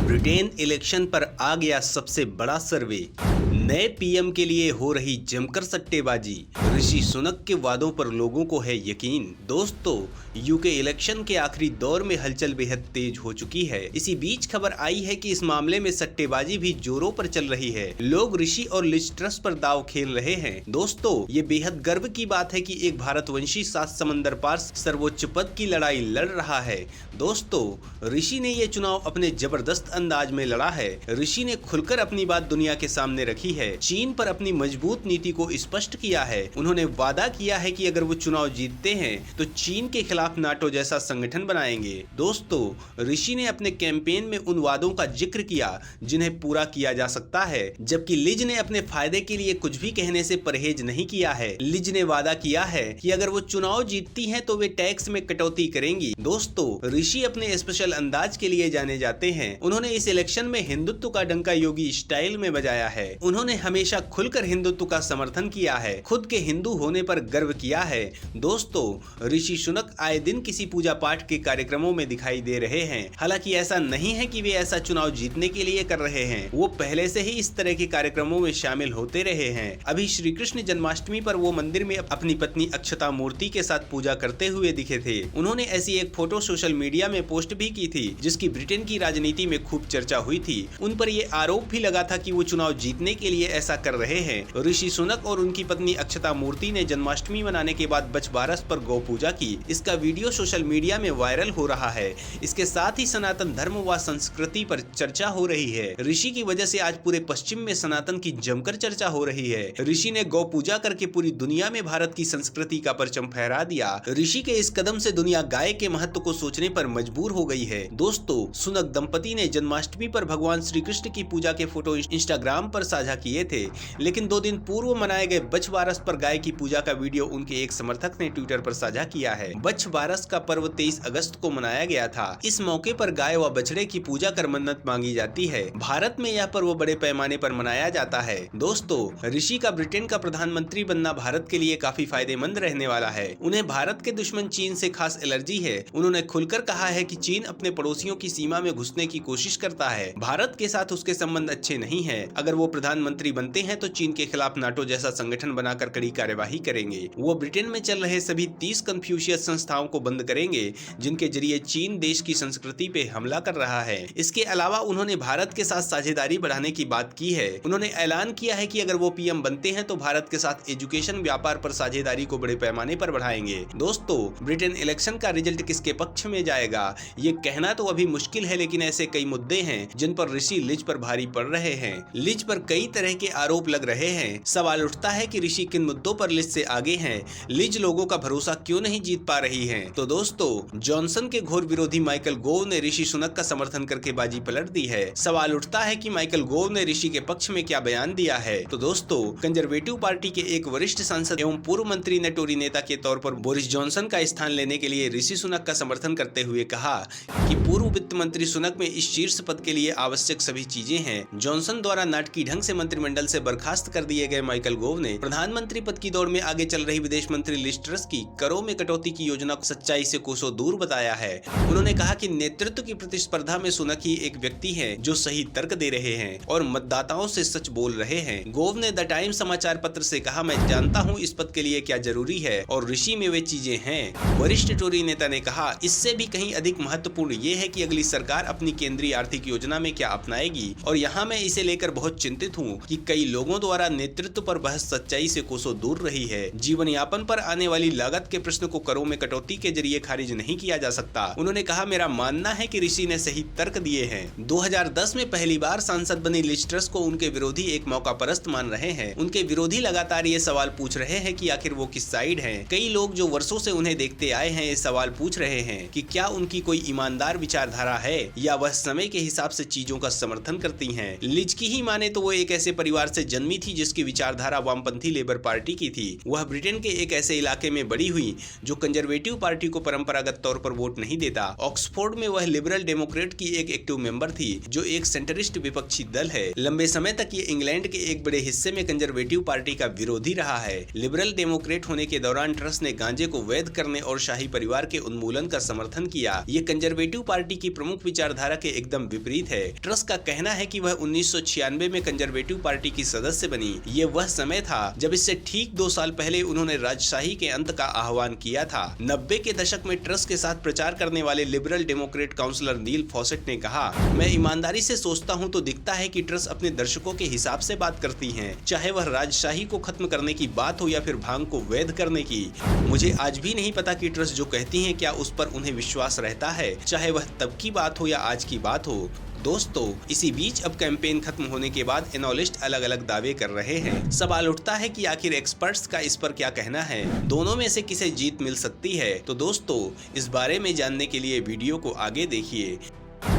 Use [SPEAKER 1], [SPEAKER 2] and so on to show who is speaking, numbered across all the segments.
[SPEAKER 1] Britain election पर आ गया सबसे बड़ा सर्वे। नए पीएम के लिए हो रही जमकर सट्टेबाजी। ऋषि सुनक के वादों पर लोगों को है यकीन। दोस्तों, यूके इलेक्शन के आखिरी दौर में हलचल बेहद तेज हो चुकी है। इसी बीच खबर आई है कि इस मामले में सट्टेबाजी भी जोरों पर चल रही है। लोग ऋषि और लिज ट्रस पर दांव खेल रहे हैं। दोस्तों, ये बेहद गर्व की बात है कि एक भारतवंशी 7 समंदर पार सर्वोच्च पद की लड़ाई लड़ रहा है। दोस्तों, ऋषि ने ये चुनाव अपने जबरदस्त अंदाज में लड़ा है। ऋषि ने खुलकर अपनी बात दुनिया के सामने रखी है। चीन पर अपनी मजबूत नीति को स्पष्ट किया है। उन्होंने वादा किया है कि अगर वो चुनाव जीतते हैं तो चीन के खिलाफ नाटो जैसा संगठन बनाएंगे। दोस्तों, ऋषि ने अपने कैंपेन में उन वादों का जिक्र किया जिन्हें पूरा किया जा सकता है, जबकि लिज ने अपने फायदे के लिए कुछ भी कहने से परहेज नहीं किया है। लिज ने वादा किया है कि अगर वो चुनाव जीतती हैं तो वे टैक्स में कटौती करेंगी। दोस्तों, ऋषि अपने स्पेशल अंदाज के लिए जाने जाते हैं। उन्होंने इस इलेक्शन में हिंदुत्व का डंका योगी स्टाइल में बजाया है। उन्होंने हमेशा खुलकर हिंदुत्व का समर्थन किया है, खुद के हिंदू होने पर गर्व किया है। दोस्तों, ऋषि सुनक आए दिन किसी पूजा पाठ के कार्यक्रमों में दिखाई दे रहे हैं। हालांकि ऐसा नहीं है कि वे ऐसा चुनाव जीतने के लिए कर रहे हैं, वो पहले से ही इस तरह के कार्यक्रमों में शामिल होते रहे हैं। अभी श्री कृष्ण जन्माष्टमी पर वो मंदिर में अपनी पत्नी अक्षता मूर्ति के साथ पूजा करते हुए दिखे थे। उन्होंने ऐसी एक फोटो सोशल मीडिया में पोस्ट भी की थी जिसकी ब्रिटेन की राजनीति में खूब चर्चा हुई थी। उन पर ये आरोप भी लगा था कि वो चुनाव जीतने के लिए ऐसा कर रहे हैं। ऋषि सुनक और उनकी पत्नी अक्षता मूर्ति ने जन्माष्टमी मनाने के बाद बछबारस पर गौ पूजा की। इसका वीडियो सोशल मीडिया में वायरल हो रहा है। इसके साथ ही सनातन धर्म व संस्कृति पर चर्चा हो रही है। ऋषि की वजह से आज पूरे पश्चिम में सनातन की जमकर चर्चा हो रही है। ऋषि ने गौ पूजा करके पूरी दुनिया में भारत की संस्कृति का परचम फहरा दिया। ऋषि के इस कदम से दुनिया गाय के महत्व को सोचने पर मजबूर हो गई है। दोस्तों, सुनक दंपति ने जन्माष्टमी पर भगवान श्री कृष्ण की पूजा के फोटो इंस्टाग्राम पर साझा किए थे, लेकिन 2 दिन पूर्व मनाए गए बछबारस पर गाय की पूजा का वीडियो उनके एक समर्थक ने ट्विटर पर साझा किया है। बछबारस का पर्व 23 अगस्त को मनाया गया था। इस मौके पर गाय व बछड़े की पूजा कर मन्नत मांगी जाती है। भारत में यह पर्व बड़े पैमाने पर मनाया जाता है। दोस्तों, ऋषि का ब्रिटेन का प्रधानमंत्री बनना भारत के लिए काफी फायदेमंद रहने वाला है। उन्हें भारत के दुश्मन चीन से खास एलर्जी है। उन्होंने खुलकर कहा है कि चीन अपने पड़ोसियों की सीमा में घुसने की कोशिश करता है। भारत के साथ उसके संबंध अच्छे नहीं है। अगर वो प्रधानमंत्री बनते हैं तो चीन के खिलाफ नाटो जैसा संगठन बनाकर कड़ी कार्यवाही करेंगे। वो ब्रिटेन में चल रहे सभी 30 कन्फ्यूशियस संस्थाओं को बंद करेंगे जिनके जरिए चीन देश की संस्कृति पे हमला कर रहा है। इसके अलावा उन्होंने भारत के साथ साझेदारी बढ़ाने की बात की है। उन्होंने ऐलान किया है कि अगर वो पीएम बनते हैं तो भारत के साथ एजुकेशन व्यापार पर साझेदारी को बड़े पैमाने पर बढ़ाएंगे। दोस्तों, ब्रिटेन इलेक्शन का रिजल्ट किसके पक्ष में जाएगा ये कहना तो अभी मुश्किल है, लेकिन ऐसे कई मुद्दे हैं जिन पर ऋषि लिज पर भारी पड़ रहे हैं। लिज पर कई तरह के आरोप लग रहे हैं। सवाल उठता है कि ऋषि किन मुद्दों पर लिज से आगे हैं। लिज लोगों का भरोसा क्यों नहीं जीत पा रही है? तो दोस्तों, जॉनसन के घोर विरोधी माइकल गोव ने ऋषि सुनक का समर्थन करके बाजी पलट दी है। सवाल उठता है कि माइकल गोव ने ऋषि के पक्ष में क्या बयान दिया है। तो दोस्तों, कंजर्वेटिव पार्टी के एक वरिष्ठ सांसद एवं पूर्व मंत्री ने टोरी नेता के तौर पर बोरिस जॉनसन का स्थान लेने के लिए ऋषि सुनक का समर्थन करते हुए कहा कि पूर्व वित्त मंत्री सुनक में इस शीर्ष पद के लिए आवश्यक सभी चीजें हैं। जॉनसन द्वारा नाटकीय ढंग से मंत्रिमंडल से बर्खास्त कर दिए गए माइकल गोव ने प्रधानमंत्री पद की दौड़ में आगे चल रही विदेश मंत्री लिज ट्रस की करों में कटौती की योजना को सच्चाई से कोसों दूर बताया है। उन्होंने कहा कि नेतृत्व की प्रतिस्पर्धा में सुनक ही एक व्यक्ति है जो सही तर्क दे रहे हैं और मतदाताओं से सच बोल रहे हैं। गोव ने द टाइम समाचार पत्र से कहा, मैं जानता हूं इस पद के लिए क्या जरूरी है और ऋषि में वे चीजें हैं। वरिष्ठ टोरी नेता ने कहा, इससे भी कहीं अधिक महत्वपूर्ण ये है कि अगली सरकार अपनी केंद्रीय आर्थिक योजना में क्या अपनाएगी और यहाँ मैं इसे लेकर बहुत चिंतित हूँ कि कई लोगों द्वारा नेतृत्व पर बहस सच्चाई से कोसों दूर रही है। जीवन यापन पर आने वाली लागत के प्रश्न को करों में कटौती के जरिए खारिज नहीं किया जा सकता। उन्होंने कहा, मेरा मानना है कि ऋषि ने सही तर्क दिए हैं। 2010 में पहली बार सांसद बनी लिज ट्रस को उनके विरोधी एक मौका परस्त मान रहे हैं। उनके विरोधी लगातार ये सवाल पूछ रहे हैं कि आखिर वो किस साइड हैं। कई लोग जो वर्षों से उन्हें देखते आए हैं ये सवाल पूछ रहे हैं कि क्या उनकी कोई ईमानदार विचारधारा है या वह समय के हिसाब से चीजों का समर्थन करती हैं। लिज की ही माने तो वो एक ऐसे परिवार से जन्मी थी जिसकी विचारधारा वामपंथी लेबर पार्टी की थी। वह ब्रिटेन के एक ऐसे इलाके में बड़ी हुई जो कंजर्वेटिव पार्टी को परंपरागत तौर पर वोट नहीं देता। ऑक्सफोर्ड में वह लिबरल डेमोक्रेट की एक एक्टिव मेंबर थी जो एक सेंटरिस्ट विपक्षी दल है। लंबे समय तक ये इंग्लैंड के एक बड़े हिस्से में कंजर्वेटिव पार्टी का विरोधी रहा है। लिबरल डेमोक्रेट होने के दौरान ट्रस ने गांजे को वैध करने और शाही परिवार के उन्मूलन का समर्थन किया। ये कंजर्वेटिव पार्टी की प्रमुख विचारधारा के एकदम विपरीत है। ट्रस का कहना है कि वह 1996 में कंजर्वेटिव पार्टी की सदस्य बनी। ये वह समय था जब इससे ठीक 2 साल पहले उन्होंने राजशाही के अंत का आह्वान किया था। 90 के दशक में ट्रस के साथ प्रचार करने वाले लिबरल डेमोक्रेट काउंसलर नील फॉसेट ने कहा, मैं ईमानदारी से सोचता हूँ तो दिखता है कि ट्रस अपने दर्शकों के हिसाब से बात करती हैं, चाहे वह राजशाही को खत्म करने की बात हो या फिर भांग को वैध करने की। मुझे आज भी नहीं पता कि ट्रस जो कहती हैं क्या उस पर उन्हें विश्वास रहता है, चाहे वह तब की बात हो या आज की बात हो। दोस्तों, इसी बीच अब कैंपेन खत्म होने के बाद एनालिस्ट अलग अलग दावे कर रहे हैं। सवाल उठता है कि आखिर एक्सपर्ट्स का इस पर क्या कहना है, दोनों में से किसे जीत मिल सकती है। तो दोस्तों, इस बारे में जानने के लिए वीडियो को आगे देखिए।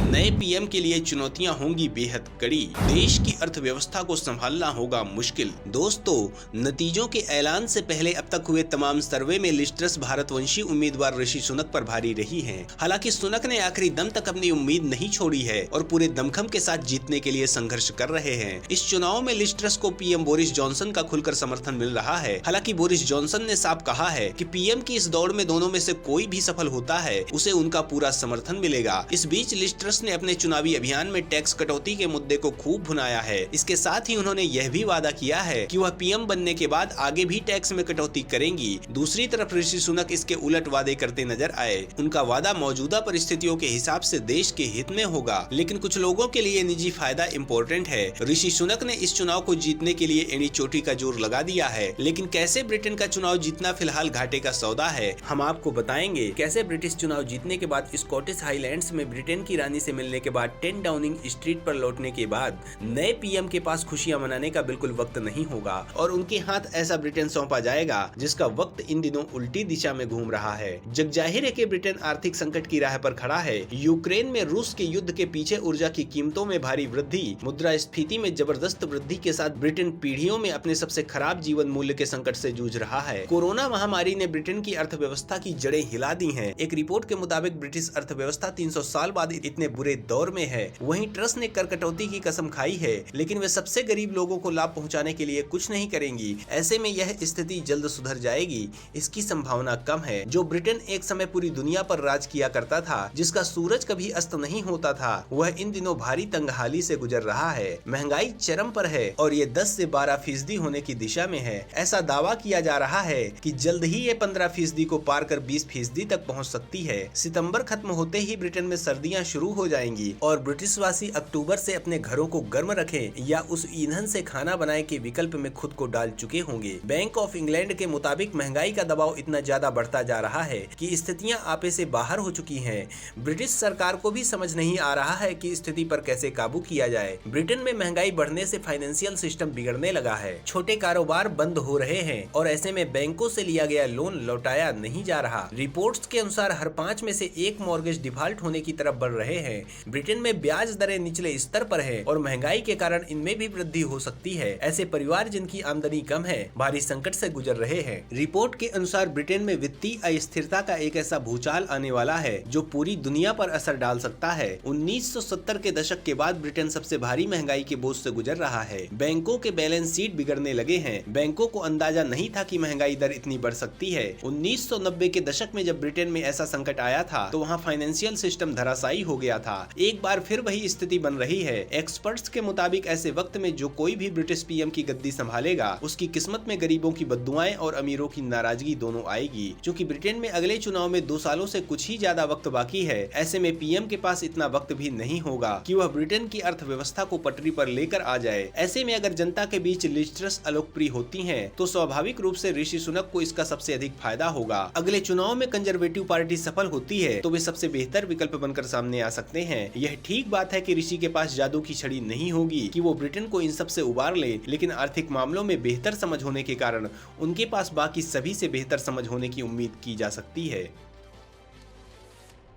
[SPEAKER 1] नए पीएम के लिए चुनौतियां होंगी बेहद कड़ी, देश की अर्थव्यवस्था को संभालना होगा मुश्किल। दोस्तों, नतीजों के ऐलान से पहले अब तक हुए तमाम सर्वे में लिज ट्रस भारतवंशी उम्मीदवार ऋषि सुनक पर भारी रही हैं। हालांकि सुनक ने आखिरी दम तक अपनी उम्मीद नहीं छोड़ी है और पूरे दमखम के साथ जीतने के लिए संघर्ष कर रहे हैं। इस चुनाव में लिज ट्रस को पीएम बोरिस जॉनसन का खुलकर समर्थन मिल रहा है। हालांकि बोरिस जॉनसन ने साफ कहा है कि पीएम की इस दौड़ में दोनों में से कोई भी सफल होता है उसे उनका पूरा समर्थन मिलेगा। इस बीच लिज ट्रस ने अपने चुनावी अभियान में टैक्स कटौती के मुद्दे को खूब भुनाया है। इसके साथ ही उन्होंने यह भी वादा किया है कि वह पीएम बनने के बाद आगे भी टैक्स में कटौती करेंगी। दूसरी तरफ ऋषि सुनक इसके उलट वादे करते नजर आए। उनका वादा मौजूदा परिस्थितियों के हिसाब से देश के हित में होगा, लेकिन कुछ लोगों के लिए निजी फायदा इम्पोर्टेंट है। ऋषि सुनक ने इस चुनाव को जीतने के लिए एड़ी चोटी का जोर लगा दिया है, लेकिन कैसे ब्रिटेन का चुनाव जीतना फिलहाल घाटे का सौदा है। हम आपको बताएंगे कैसे ब्रिटिश चुनाव जीतने के बाद स्कॉटिश हाईलैंड्स में ब्रिटेन की रानी से मिलने के बाद 10 डाउनिंग स्ट्रीट पर लौटने के बाद नए पीएम के पास खुशियां मनाने का बिल्कुल वक्त नहीं होगा और उनके हाथ ऐसा ब्रिटेन सौंपा जाएगा जिसका वक्त इन दिनों उल्टी दिशा में घूम रहा है। जग जाहिर है कि ब्रिटेन आर्थिक संकट की राह पर खड़ा है। यूक्रेन में रूस के युद्ध के पीछे ऊर्जा की कीमतों में भारी वृद्धि, मुद्रास्फीति में जबरदस्त वृद्धि के साथ ब्रिटेन पीढ़ियों में अपने सबसे खराब जीवन मूल्य के संकट से जूझ रहा है। कोरोना महामारी ने ब्रिटेन की अर्थव्यवस्था की जड़ें हिला दी हैं। एक रिपोर्ट के मुताबिक ब्रिटिश अर्थव्यवस्था 300 साल बाद इतने बुरे दौर में है। वहीं ट्रस ने कर कटौती की कसम खाई है, लेकिन वे सबसे गरीब लोगों को लाभ पहुंचाने के लिए कुछ नहीं करेंगी। ऐसे में यह स्थिति जल्द सुधर जाएगी, इसकी संभावना कम है। जो ब्रिटेन एक समय पूरी दुनिया पर राज किया करता था, जिसका सूरज कभी अस्त नहीं होता था, वह इन दिनों भारी तंगहाली से गुजर रहा है। महंगाई चरम पर है और ये 10 से 12% होने की दिशा में है। ऐसा दावा किया जा रहा है कि जल्द ही ये 15% को पार कर 20% तक पहुँच सकती है। सितम्बर खत्म होते ही ब्रिटेन में सर्दियाँ शुरू हो जाएंगी और ब्रिटिशवासी अक्टूबर से अपने घरों को गर्म रखें या उस ईंधन से खाना बनाए के विकल्प में खुद को डाल चुके होंगे। बैंक ऑफ इंग्लैंड के मुताबिक महंगाई का दबाव इतना ज्यादा बढ़ता जा रहा है कि स्थितियां आपे से बाहर हो चुकी हैं। ब्रिटिश सरकार को भी समझ नहीं आ रहा है कि स्थिति पर कैसे काबू किया जाए। ब्रिटेन में महंगाई बढ़ने से फाइनेंशियल सिस्टम बिगड़ने लगा है। छोटे कारोबार बंद हो रहे हैं और ऐसे में बैंकों से लिया गया लोन लौटाया नहीं जा रहा। रिपोर्ट्स के अनुसार हर 5 में से 1 मॉर्गेज डिफॉल्ट होने की तरफ बढ़ रहे हैं। ब्रिटेन में ब्याज दरें निचले स्तर पर है और महंगाई के कारण इनमें भी वृद्धि हो सकती है। ऐसे परिवार जिनकी आमदनी कम है भारी संकट से गुजर रहे हैं। रिपोर्ट के अनुसार ब्रिटेन में वित्तीय अस्थिरता का एक ऐसा भूचाल आने वाला है जो पूरी दुनिया पर असर डाल सकता है। 1970 के दशक के बाद ब्रिटेन सबसे भारी महंगाई के बोझ से गुजर रहा है। बैंकों के बैलेंस शीट बिगड़ने लगे हैं। बैंकों को अंदाजा नहीं था कि महंगाई दर इतनी बढ़ सकती है। 1990 के दशक में जब ब्रिटेन में ऐसा संकट आया था तो वहाँ फाइनेंशियल सिस्टम धराशायी हो गया था। एक बार फिर वही स्थिति बन रही है। एक्सपर्ट्स के मुताबिक ऐसे वक्त में जो कोई भी ब्रिटिश पीएम की गद्दी संभालेगा उसकी किस्मत में गरीबों की बद्दुआएं और अमीरों की नाराजगी दोनों आएगी। क्योंकि ब्रिटेन में अगले चुनाव में 2 सालों से कुछ ही ज्यादा वक्त बाकी है। ऐसे में पीएम के पास इतना वक्त भी नहीं होगा कि वह ब्रिटेन की अर्थव्यवस्था को पटरी पर लेकर आ जाए। ऐसे में अगर जनता के बीच लिज ट्रस अलोकप्रिय होती है तो स्वाभाविक रूप से ऋषि सुनक को इसका सबसे अधिक फायदा होगा। अगले चुनाव में कंजर्वेटिव पार्टी सफल होती है तो वे सबसे बेहतर विकल्प बनकर सामने आ सकते हैं। यह ठीक बात है कि ऋषि के पास जादू की छड़ी नहीं होगी कि वो ब्रिटेन को इन सब से उबार ले, लेकिन आर्थिक मामलों में बेहतर समझ होने के कारण उनके पास बाकी सभी से बेहतर समझ होने की उम्मीद की जा सकती है।